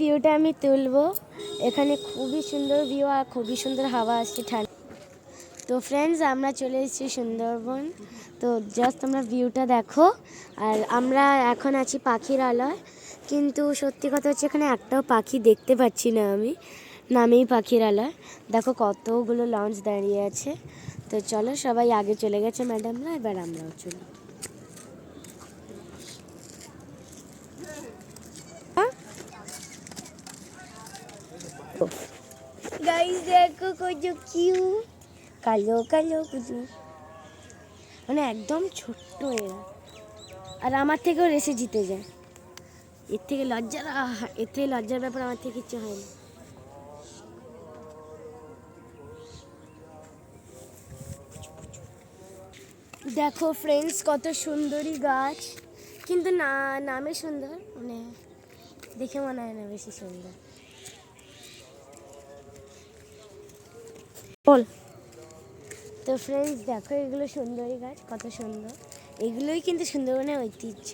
ভিউটা আমি তুলবো। এখানে খুবই সুন্দর ভিউ আর খুবই সুন্দর হাওয়া আসছে ঠান্ডা। তো ফ্রেন্ডস, আমরা চলে এসেছি সুন্দরবন। তো জাস্ট তোমরা ভিউটা দেখো। আর আমরা এখন আছি পাখির আলয়, কিন্তু সত্যি কথা হচ্ছে এখানে একটাও পাখি দেখতে পাচ্ছি না আমি। নামেই পাখির আলয়। দেখো কতগুলো লঞ্চ দাঁড়িয়ে আছে। তো চলো, সবাই আগে চলে গেছে ম্যাডামরা, এবার আমরাও চলি। গাইস দেখো কত কিউট, কালো কালো কুচু, মানে একদম ছোট্ট এরা। আর আমার থেকেও রেসে জিতে যায়। এর থেকে লজ্জার ব্যাপার আমার থেকে কিচ্ছু হয় না। দেখো ফ্রেন্ডস, কত সুন্দরী গাছ, কিন্তু নামে সুন্দর, মানে দেখে মনে হয় না বেশি সুন্দর। বল। তো ফ্রেন্ডস দেখো, এগুলো সুন্দরী গাছ, কত সুন্দর। এগুলোই কিন্তু সুন্দরবনের ঐতিহ্য।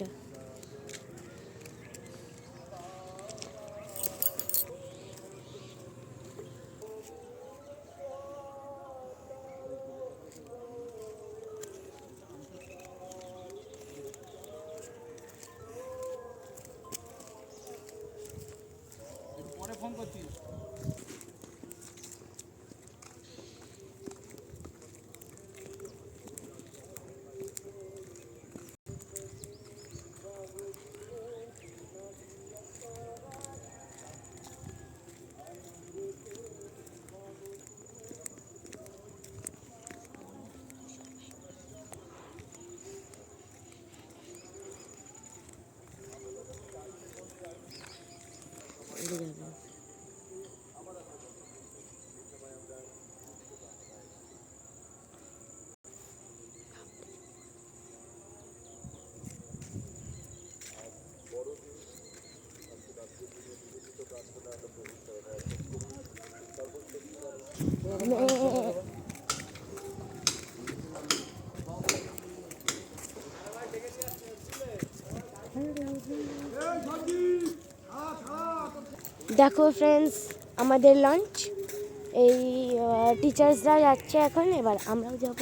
দেখো ফ্রেন্ডস, আমাদের লঞ্চ, এই টিচার্সরা যাচ্ছে এখন, এবার আমরাও যাব।